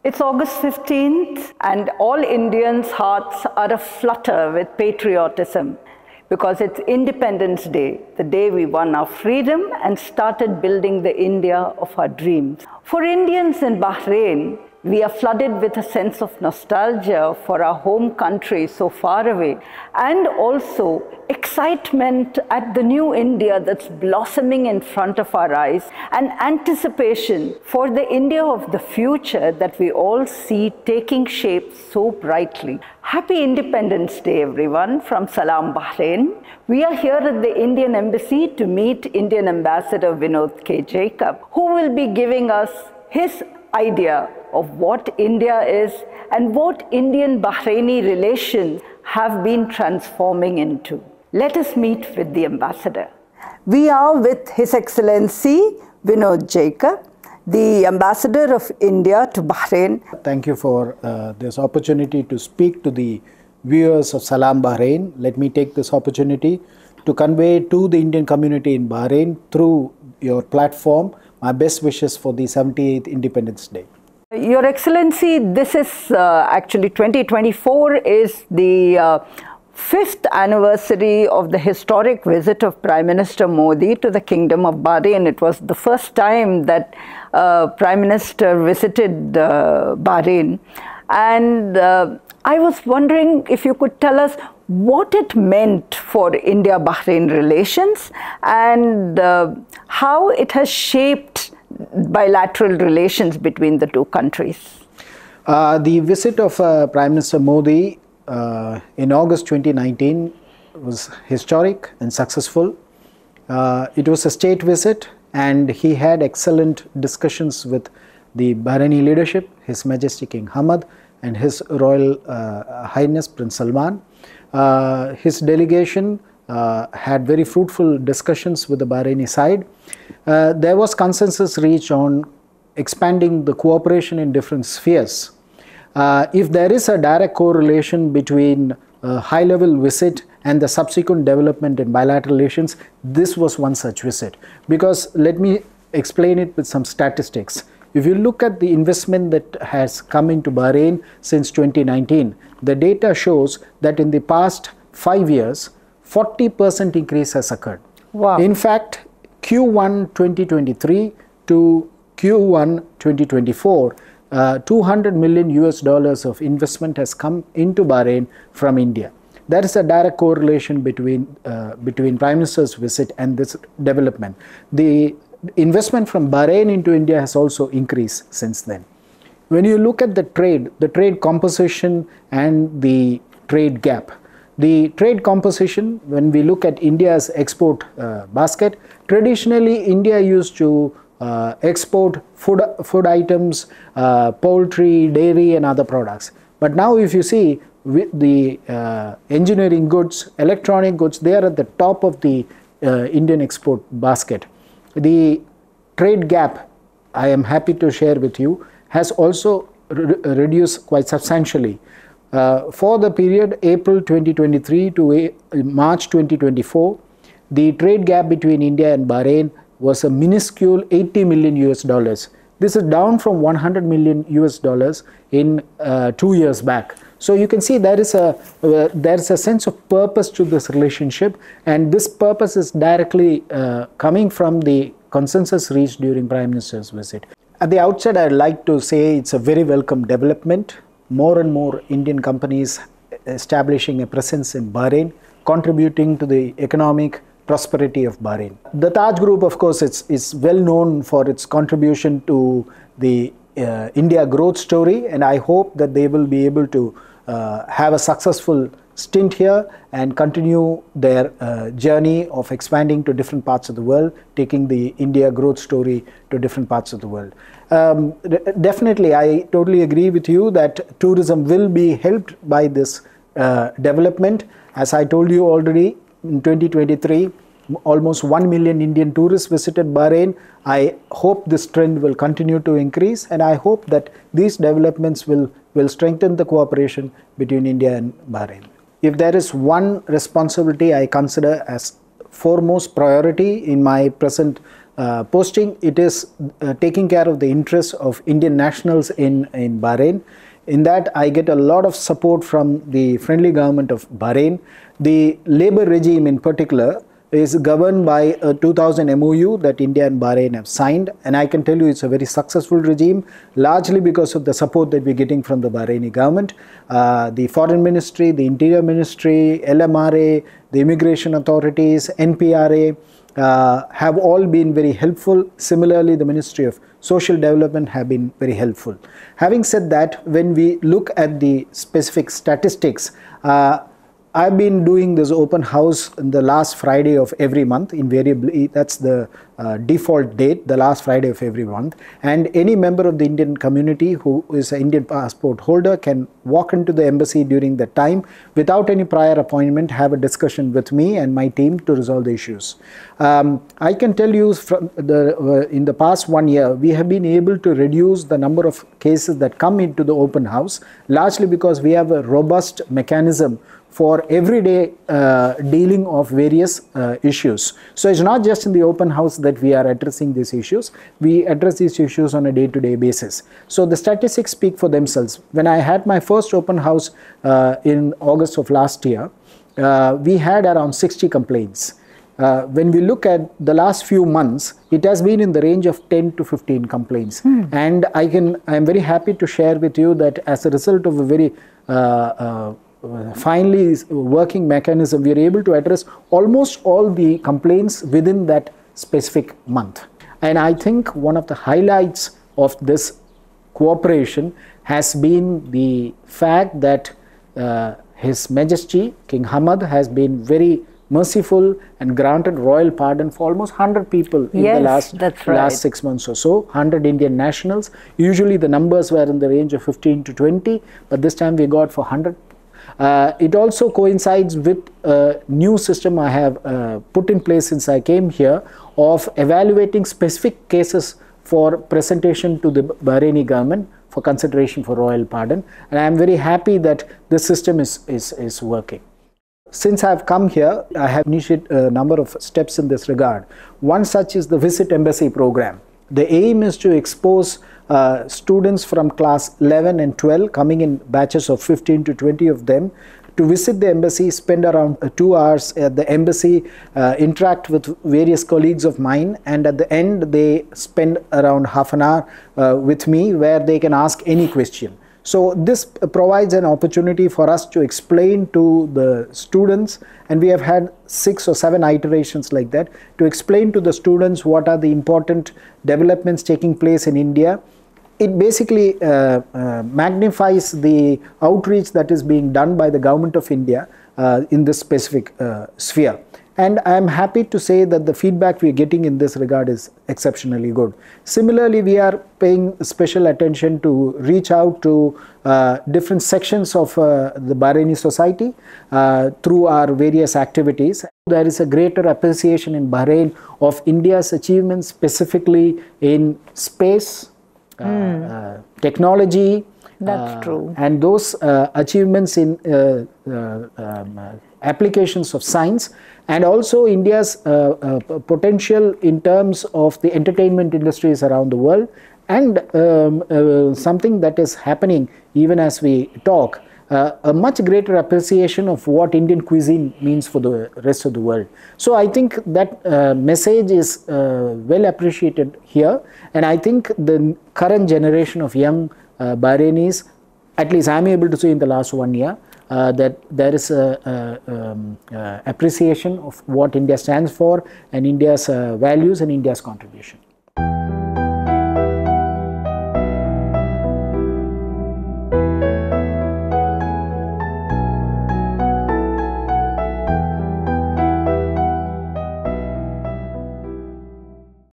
It's August 15th, and all Indians' hearts are aflutter with patriotism because it's Independence Day, the day we won our freedom and started building the India of our dreams. For Indians in Bahrain, we are flooded with a sense of nostalgia for our home country so far away, and also excitement at the new India that's blossoming in front of our eyes, and anticipation for the India of the future that we all see taking shape so brightly. Happy Independence Day, everyone, from Salaam Bahrain. We are here at the Indian Embassy to meet Indian Ambassador Vinod K. Jacob, who will be giving us his idea of what India is and what Indian-Bahraini relations have been transforming into. Let us meet with the ambassador. We are with His Excellency Vinod Jacob, the ambassador of India to Bahrain. Thank you for this opportunity to speak to the viewers of Salaam Bahrain. Let me take this opportunity to convey to the Indian community in Bahrain through your platform my best wishes for the 78th Independence Day. Your Excellency, this is actually 2024 is the 5th anniversary of the historic visit of Prime Minister Modi to the Kingdom of Bahrain. It was the first time that Prime Minister visited Bahrain. And I was wondering if you could tell us what it meant for India-Bahrain relations and how it has shaped bilateral relations between the two countries. The visit of Prime Minister Modi in August 2019 was historic and successful. It was a state visit, and he had excellent discussions with the Bahraini leadership, His Majesty King Hamad and His Royal Highness Prince Salman. His delegation had very fruitful discussions with the Bahraini side. There was consensus reached on expanding the cooperation in different spheres. If there is a direct correlation between a high-level visit and the subsequent development in bilateral relations, this was one such visit. Because let me explain it with some statistics. If you look at the investment that has come into Bahrain since 2019, the data shows that in the past 5 years, 40% increase has occurred. Wow. In fact, Q1 2023 to Q1 2024, $200 million US of investment has come into Bahrain from India. There is a direct correlation between Prime Minister's visit and this development. The investment from Bahrain into India has also increased since then. When you look at the trade composition and the trade gap, the trade composition, when we look at India's export basket, traditionally India used to export food items, poultry, dairy and other products. But now if you see with the engineering goods, electronic goods, they are at the top of the Indian export basket. The trade gap, I am happy to share with you, has also reduced quite substantially. For the period April 2023 to March 2024, the trade gap between India and Bahrain was a minuscule $80 million US. This is down from $100 million US in 2 years back. So you can see there is a sense of purpose to this relationship, and this purpose is directly coming from the consensus reached during Prime Minister's visit. At the outset, I'd like to say it's a very welcome development. More and more Indian companies establishing a presence in Bahrain, contributing to the economic prosperity of Bahrain. The Taj Group, of course, is well known for its contribution to the India growth story, and I hope that they will be able to have a successful stint here and continue their journey of expanding to different parts of the world, taking the India growth story to different parts of the world. Definitely, I totally agree with you that tourism will be helped by this development. As I told you already, in 2023, almost 1 million Indian tourists visited Bahrain. I hope this trend will continue to increase, and I hope that these developments will strengthen the cooperation between India and Bahrain. If there is one responsibility I consider as foremost priority in my present posting. It is taking care of the interests of Indian nationals in Bahrain. In that, I get a lot of support from the friendly government of Bahrain. The labor regime in particular is governed by a 2000 MOU that India and Bahrain have signed, and I can tell you it's a very successful regime, largely because of the support that we're getting from the Bahraini government. The Foreign Ministry, the Interior Ministry, LMRA, the immigration authorities, NPRA have all been very helpful. Similarly, the Ministry of Social Development have been very helpful. Having said that, when we look at the specific statistics, I've been doing this open house on the last Friday of every month. Invariably, that's the default date, the last Friday of every month. And any member of the Indian community who is an Indian passport holder can walk into the embassy during that time without any prior appointment, have a discussion with me and my team to resolve the issues. I can tell you from in the past 1 year, we have been able to reduce the number of cases that come into the open house, largely because we have a robust mechanism for everyday dealing of various issues. So it's not just in the open house that we are addressing these issues. We address these issues on a day-to-day basis. So the statistics speak for themselves. When I had my first open house in August of last year, we had around 60 complaints. When we look at the last few months, it has been in the range of 10 to 15 complaints. And I am very happy to share with you that as a result of a very finally working mechanism, we are able to address almost all the complaints within that specific month. And I think one of the highlights of this cooperation has been the fact that His Majesty King Hamad has been very merciful and granted royal pardon for almost 100 people in the last 6 months or so, 100 Indian nationals. Usually the numbers were in the range of 15 to 20, but this time we got for 100. It also coincides with a new system I have put in place since I came here of evaluating specific cases for presentation to the Bahraini government for consideration for royal pardon, and I am very happy that this system is working. Since I have come here, I have initiated a number of steps in this regard. One such is the Visit Embassy program. The aim is to expose students from class 11 and 12 coming in batches of 15 to 20 of them to visit the embassy, spend around 2 hours at the embassy, interact with various colleagues of mine, and at the end they spend around half an hour with me where they can ask any question. So this provides an opportunity for us to explain to the students, and we have had 6 or 7 iterations like that, to explain to the students what are the important developments taking place in India. It basically magnifies the outreach that is being done by the government of India in this specific sphere. And I am happy to say that the feedback we are getting in this regard is exceptionally good. Similarly, we are paying special attention to reach out to different sections of the Bahraini society through our various activities. There is a greater appreciation in Bahrain of India's achievements, specifically in space, technology. That's true. And those achievements in applications of science, and also India's potential in terms of the entertainment industries around the world, and something that is happening even as we talk, a much greater appreciation of what Indian cuisine means for the rest of the world. So I think that message is well appreciated here, and I think the current generation of young Bahrainis, at least I am able to see in the last 1 year, that there is appreciation of what India stands for and India's values and India's contribution.